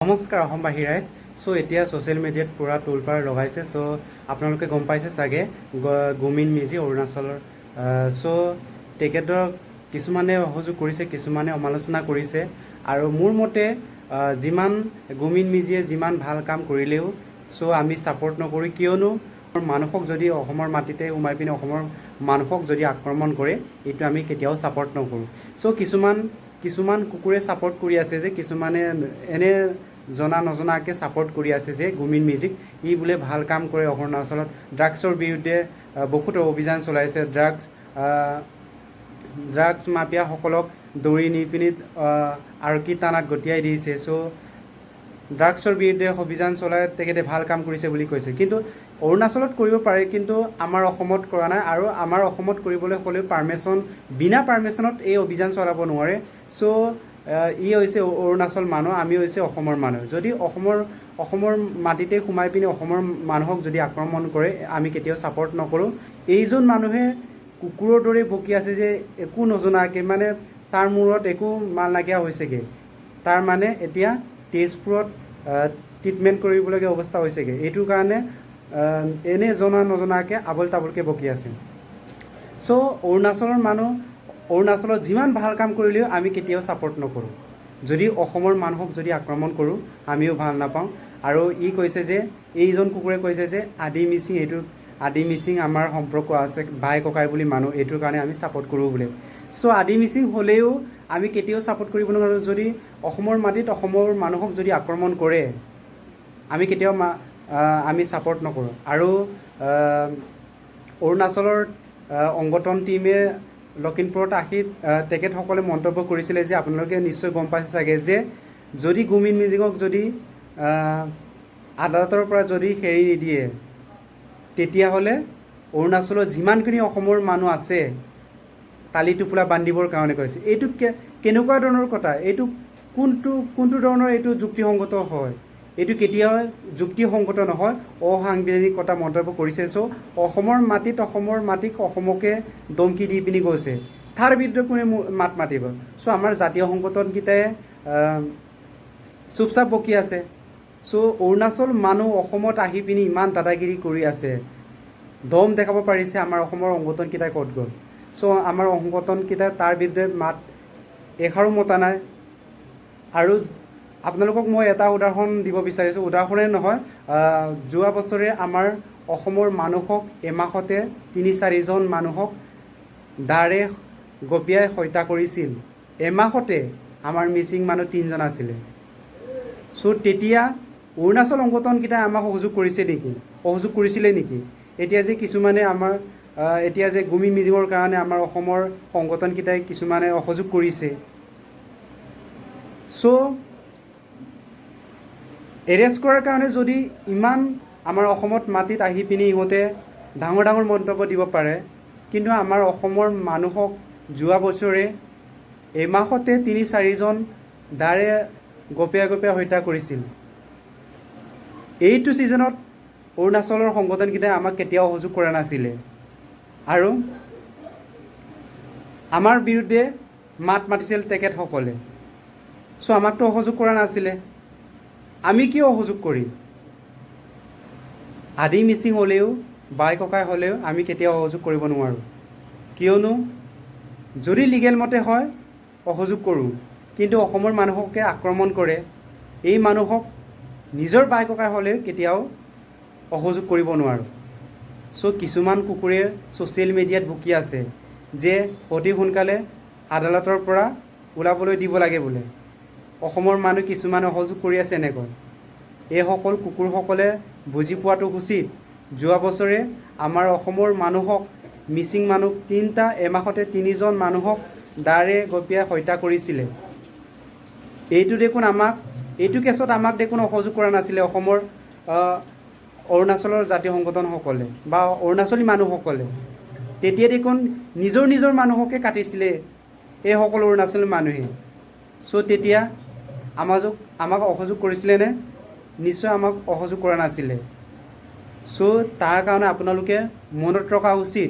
নমস্কাৰ অসমবাসী ৰাইজ। এতিয়া ছ'চিয়েল মিডিয়াত পূৰা তোলপাৰ লগাইছে। আপোনালোকে গম পাইছে চাগে গুমিন মিজি অৰুণাচলৰ। তেখেতক কিছুমানে অভিযোগ কৰিছে, কিছুমানে সমালোচনা কৰিছে। আৰু মোৰ মতে যিমান গুমিন মিজিয়ে যিমান ভাল কাম কৰিলেও আমি ছাপোৰ্ট নকৰোঁ, কিয়নো মানুহক যদি অসমৰ মাটিতে সোমাই পিনে অসমৰ মানুহক যদি আক্ৰমণ কৰে, এইটো আমি কেতিয়াও ছাপোৰ্ট নকৰোঁ। কিছুমান কুকুৰে ছাপোৰ্ট কৰি আছে যে, কিছুমানে এনে জনা নজনাকৈ ছাপোৰ্ট কৰি আছে যে গুমিন মিজিক ই বোলে ভাল কাম কৰে অৰুণাচলত, ড্ৰাগছৰ বিৰুদ্ধে বহুত অভিযান চলাইছে, ড্ৰাগছ মাফিয়াসকলক দৌৰি নি পিনি আৰক্ষী থানাত গতিয়াই দিছে। ড্ৰাগছৰ বিৰুদ্ধে অভিযান চলাই তেখেতে ভাল কাম কৰিছে বুলি কৈছে। কিন্তু অৰুণাচলত কৰিব পাৰে, কিন্তু আমাৰ অসমত কৰা নাই। আৰু আমাৰ অসমত কৰিবলৈ হ'লেও বিনা পাৰ্মিশ্যনত এই অভিযান চলাব নোৱাৰে। ই হৈছে অৰুণাচল মানুহ, আমি হৈছে অসমৰ মানুহ। যদি অসমৰ মাটিতে সোমাই পিনি অসমৰ মানুহক যদি আক্ৰমণ কৰে, আমি কেতিয়াও ছাপোৰ্ট নকৰোঁ। এইজন মানুহে কুকুৰৰ দৰে বকি আছে যে একো নজনাকৈ, মানে তাৰ মূৰত একো মাল নাইকিয়া হৈছেগৈ। তাৰ মানে এতিয়া তেজপুৰত ট্ৰিটমেণ্ট কৰিবলগীয়া অৱস্থা হৈছেগৈ। এইটোৰ কাৰণে এনে জনা নজনাকৈ আবল তাবলকৈ বকি আছে। অৰুণাচলত যিমান ভাল কাম কৰিলেও আমি কেতিয়াও ছাপোৰ্ট নকৰোঁ। যদি অসমৰ মানুহক যদি আক্ৰমণ কৰোঁ, আমিও ভাল নাপাওঁ। আৰু ই কৈছে যে, এইজন কুকুৰে কৈছে যে আদি মিচিং আমাৰ সম্পৰ্ক আছে, ভাই ককাই বুলি মানুহ, এইটোৰ কাৰণে আমি ছাপোৰ্ট কৰোঁ বোলে। আদি মিচিং হ'লেও আমি কেতিয়াও ছাপোৰ্ট কৰিব নোৱাৰোঁ। যদি অসমৰ মাটিত অসমৰ মানুহক যদি আক্ৰমণ কৰে, আমি কেতিয়াও আমি ছাপোৰ্ট নকৰোঁ। আৰু অৰুণাচলৰ সংগঠন টীমে লখিমপুৰত আহি তেখেতসকলে মন্তব্য কৰিছিলে যে, আপোনালোকে নিশ্চয় গম পাইছে চাগে যে, যদি গুমিন মিজিঙক যদি আদালতৰ পৰা যদি হেৰি নিদিয়ে, তেতিয়াহ'লে অৰুণাচলত যিমানখিনি অসমৰ মানুহ আছে তালি টোপোলা বান্ধিবৰ কাৰণে কৈছে। এইটো কেনেকুৱা ধৰণৰ কথা? এইটো কোনটো ধৰণৰ এইটো যুক্তিসংগত হয়? এইটো কেতিয়াও যুক্তিসংগত নহয়, অসাংবিধানিক কথা মন্তব্য কৰিছে। অসমৰ মাটিক অসমকে ধমকি দি পিনি গৈছে, তাৰ বিৰুদ্ধে কোনে মাত মাতিব? আমাৰ জাতীয় সংগঠনকেইটাই চুপচাপ বকি আছে। অৰুণাচল মানুহ অসমত আহি পিনি ইমান দাদাগিৰি কৰি আছে, দম দেখাব পাৰিছে। আমাৰ অসমৰ সংগঠনকেইটাই ক'ত গ'ল? আমাৰ সংগঠনকেইটাই তাৰ বিৰুদ্ধে মাত এষাৰো মতা নাই। আৰু আপোনালোকক মই এটা উদাহৰণ দিব বিচাৰিছোঁ, উদাহৰণে নহয়, যোৱা বছৰে আমাৰ অসমৰ মানুহক এমাহতে ৩-৪জন মানুহক দাৰে গপিয়াই হত্যা কৰিছিল। এমাহতে আমাৰ মিচিং মানুহ 3জন আছিলে। তেতিয়া অৰুণাচল সংগঠনকেইটাই আমাক সহযোগ কৰিছিলে নেকি? এতিয়া যে কিছুমানে এতিয়া যে গুমিন মিজিঙৰ কাৰণে আমাৰ অসমৰ সংগঠনকেইটাই কিছুমানে অসহযোগ কৰিছে। এৰেষ্ট কৰাৰ কাৰণে যদি ইমান আমাৰ অসমত মাটিত আহি পিনি ইহঁতে ডাঙৰ ডাঙৰ মন্তব্য দিব পাৰে, কিন্তু আমাৰ অসমৰ মানুহক যোৱা বছৰে এমাহতে 3-4জন দাৰে গপিয়াই হত্যা কৰিছিল। এইটো ছিজনত অৰুণাচলৰ সংগঠনকেইটাই আমাক কেতিয়াও সহযোগ কৰা নাছিলে। আৰু আমাৰ বিৰুদ্ধে মাত মাতিছিল তেখেতসকলে। আমাকতো অসহযোগ কৰা নাছিলে, আমি কিয় অসহযোগ কৰিম? আদি মিচিং হ'লেও বাই ককাই হ'লেও আমি কেতিয়াও অসহযোগ কৰিব নোৱাৰোঁ। কিয়নো যদি লিগেল মতে হয় অসহযোগ কৰোঁ, কিন্তু অসমৰ মানুহকে আক্ৰমণ কৰে, এই মানুহক নিজৰ বাই ককাই হ'লেও কেতিয়াও অসহযোগ কৰিব নোৱাৰোঁ। কিছুমান কুকুৰে ছ'চিয়েল মিডিয়াত বকি আছে যে অতি সোনকালে আদালতৰ পৰা ওলাবলৈ দিব লাগে বোলে। অসমৰ মানুহ কিছুমানে অসহযোগ কৰি আছে এনেকৈ। এইসকল কুকুৰসকলে বুজি পোৱাটো উচিত। যোৱা বছৰে আমাৰ অসমৰ মানুহক, মিচিং মানুহ এমাহতে 3জন মানুহক দাৰে গপিয়াই হত্যা কৰিছিলে। এইটো কেছত আমাক দেখোন অসহযোগ কৰা নাছিলে অসমৰ অৰুণাচলৰ জাতীয় সংগঠনসকলে বা অৰুণাচলী মানুহসকলে। তেতিয়া দেখোন নিজৰ মানুহকে কাটিছিলে এইসকল অৰুণাচলী মানুহে। তেতিয়া আমাক অসহযোগ কৰিছিলেনে? নিশ্চয় আমাক অসহযোগ কৰা নাছিলে। তাৰ কাৰণে আপোনালোকে মনত ৰখা উচিত